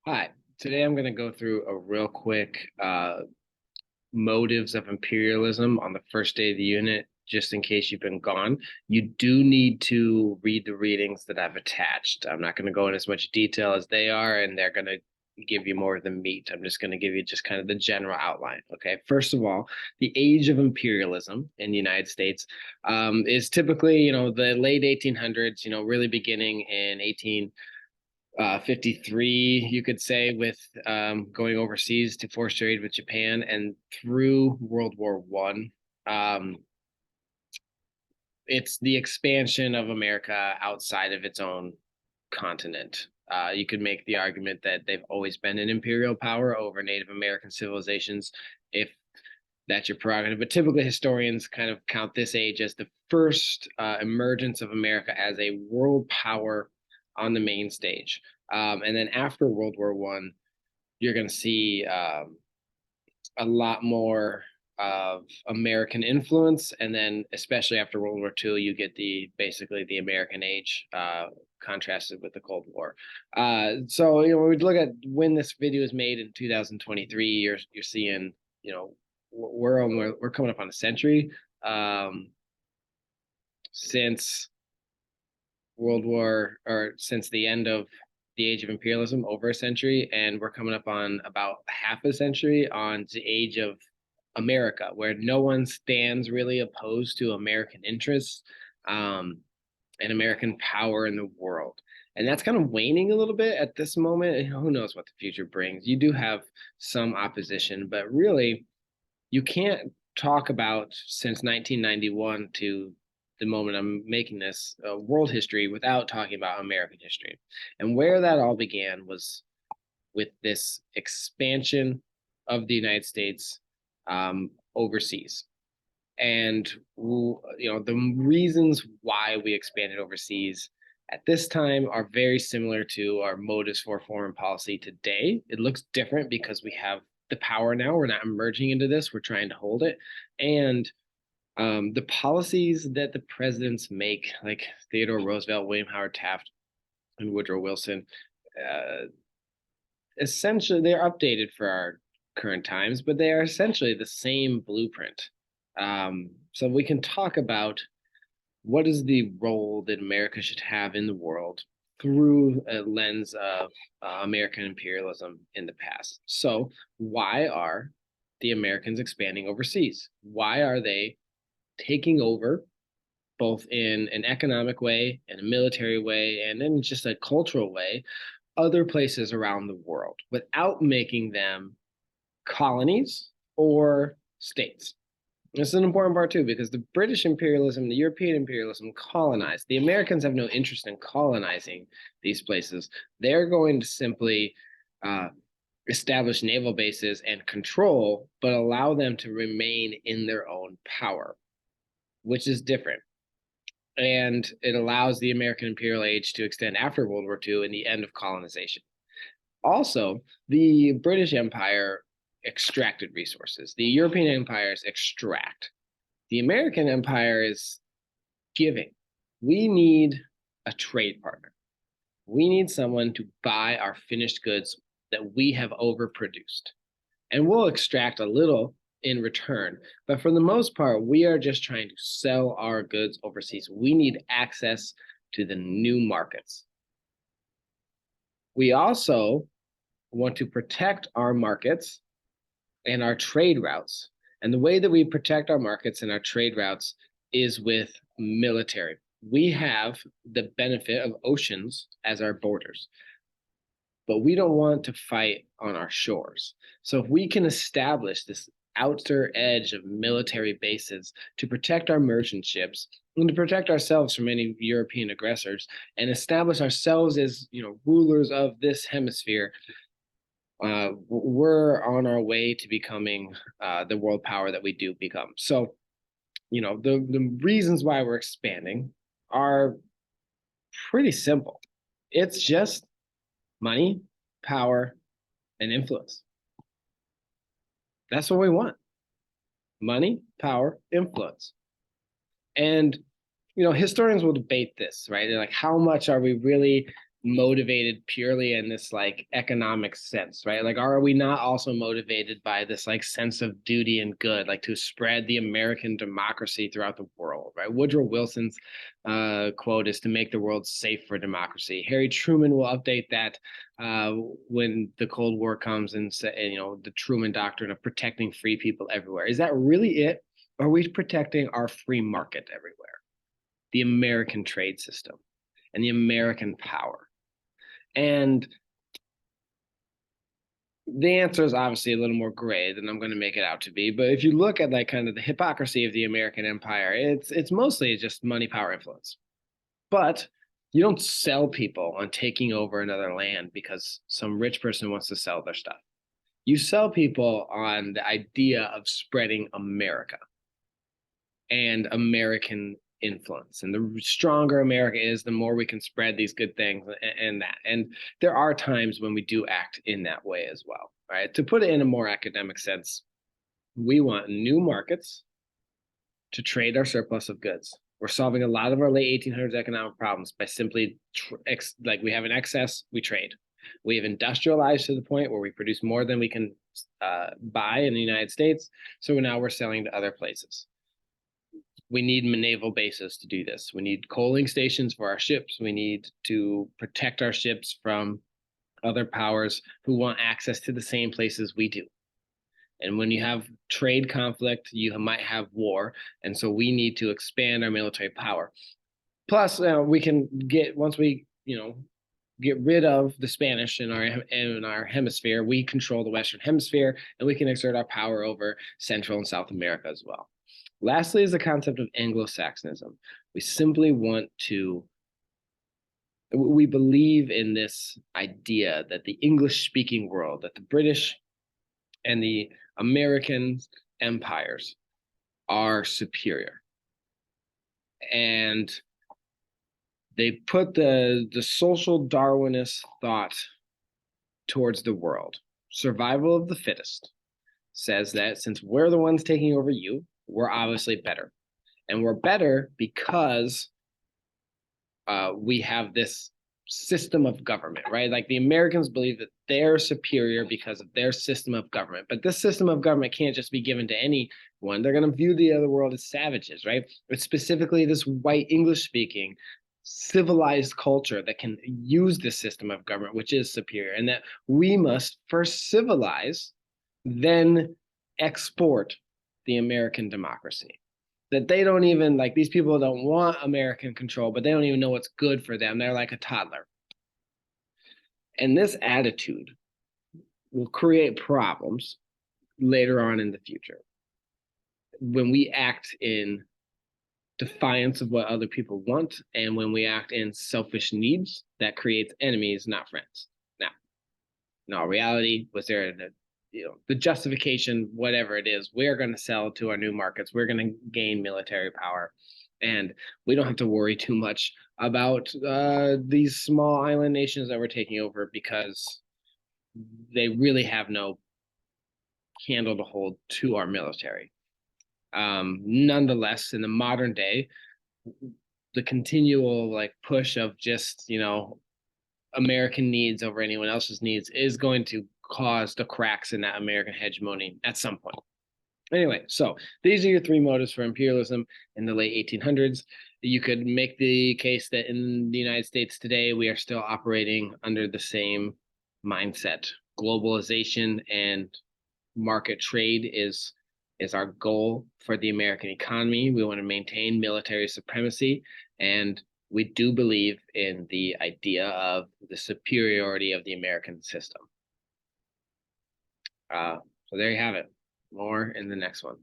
Hi, today I'm going to go through a real quick motives of imperialism on the first day of the unit, just in case you've been gone. You do need to read the readings that I've attached. I'm not going to go in as much detail as they are, and they're going to give you more of the meat. I'm just going to give you just kind of the general outline. Okay. First of all, the age of imperialism in the United States is typically, the late 1800s, really beginning in 53, you could say, with going overseas to force trade with Japan, and through World War One. It's the expansion of America outside of its own continent. You could make the argument that they've always been an imperial power over Native American civilizations, if that's your prerogative. But typically, historians kind of count this age as the first emergence of America as a world power on the main stage. And then after World War One, you're going to see a lot more of American influence, and then especially after World War II, you get basically the American age contrasted with the Cold War. So when we look at when this video is made in 2023, you're seeing we're coming up on a century since since the end of the age of imperialism, over a century, and we're coming up on about half a century on the age of America, where no one stands really opposed to American interests and American power in the world. And that's kind of waning a little bit at this moment. Who knows what the future brings? You do have some opposition, but really, you can't talk about since 1991 to the moment I'm making this world history without talking about American history. And where that all began was with this expansion of the United States overseas. And the reasons why we expanded overseas at this time are very similar to our motives for foreign policy today. It looks different because we have the power now. We're not emerging into this. We're trying to hold it. And the policies that the presidents make, like Theodore Roosevelt, William Howard Taft, and Woodrow Wilson, essentially they're updated for our current times, but they are essentially the same blueprint. So we can talk about what is the role that America should have in the world through a lens of American imperialism in the past. So why are the Americans expanding overseas? Why are they taking over, both in an economic way, in a military way, and in just a cultural way, other places around the world without making them colonies or states? This is an important part too, because the British imperialism, the European imperialism colonized. The Americans have no interest in colonizing these places. They're going to simply establish naval bases and control, but allow them to remain in their own power, which is different. And it allows the American imperial age to extend after World War II and the end of colonization. Also, the British Empire extracted resources. The European empires extract. The American empire is giving. We need a trade partner. We need someone to buy our finished goods that we have overproduced. And we'll extract a little in return. But for the most part, we are just trying to sell our goods overseas. We need access to the new markets. We also want to protect our markets and our trade routes. And the way that we protect our markets and our trade routes is with military. We have the benefit of oceans as our borders, but we don't want to fight on our shores. So if we can establish this outer edge of military bases to protect our merchant ships and to protect ourselves from any European aggressors, and establish ourselves as rulers of this hemisphere, we're on our way to becoming the world power that we do become. So, the reasons why we're expanding are pretty simple. It's just money, power, and influence. That's what we want. Money, power, influence. And historians will debate this, right? They're like, how much are we really motivated purely in this like economic sense, right? Like, are we not also motivated by this like sense of duty and good, like to spread the American democracy throughout the world, right? Woodrow Wilson's quote is to make the world safe for democracy. Harry Truman will update that when the Cold War comes and say, you know, the Truman Doctrine of protecting free people everywhere. Is that really it? Are we protecting our free market everywhere? The American trade system and the American power? And the answer is obviously a little more gray than I'm going to make it out to be. But if you look at like kind of the hypocrisy of the American empire, it's mostly just money, power, influence. But you don't sell people on taking over another land because some rich person wants to sell their stuff. You sell people on the idea of spreading America and American influence. And the stronger America is, the more we can spread these good things and that. And there are times when we do act in that way as well, right? To put it in a more academic sense, we want new markets to trade our surplus of goods. We're solving a lot of our late 1800s economic problems by simply like we have an excess, we trade. We have industrialized to the point where we produce more than we can buy in the United States. So now we're selling to other places. We need naval bases to do this. We need coaling stations for our ships. We need to protect our ships from other powers who want access to the same places we do. And when you have trade conflict, you might have war. And so we need to expand our military power. Plus, we can get, once we, get rid of the Spanish in our hemisphere, we control the Western hemisphere, and we can exert our power over Central and South America as well. Lastly is the concept of Anglo-Saxonism. We simply want to, we believe in this idea that the English-speaking world, that the British and the American empires are superior. And they put the social Darwinist thought towards the world. Survival of the fittest says that since we're the ones taking over you, we're obviously better. And we're better because we have this system of government, right? Like the Americans believe that they're superior because of their system of government. But this system of government can't just be given to anyone. They're going to view the other world as savages, right? It's specifically this white English speaking civilized culture that can use this system of government, which is superior, and that we must first civilize, then export the American democracy. That they don't even, like, these people don't want American control, but they don't even know what's good for them. They're like a toddler. And this attitude will create problems later on in the future when we act in defiance of what other people want, and when we act in selfish needs, that creates enemies, not friends. Now, in all reality, was there the justification, whatever it is, we're going to sell to our new markets. We're going to gain military power, and we don't have to worry too much about these small island nations that we're taking over, because they really have no candle to hold to our military. Nonetheless, in the modern day, the continual like push of just American needs over anyone else's needs is going to cause the cracks in that American hegemony at some point. Anyway, so these are your three motives for imperialism in the late 1800s. You could make the case that in the United States today, we are still operating under the same mindset. Globalization and market trade is our goal for the American economy. We want to maintain military supremacy, and we do believe in the idea of the superiority of the American system. So there you have it. More in the next one.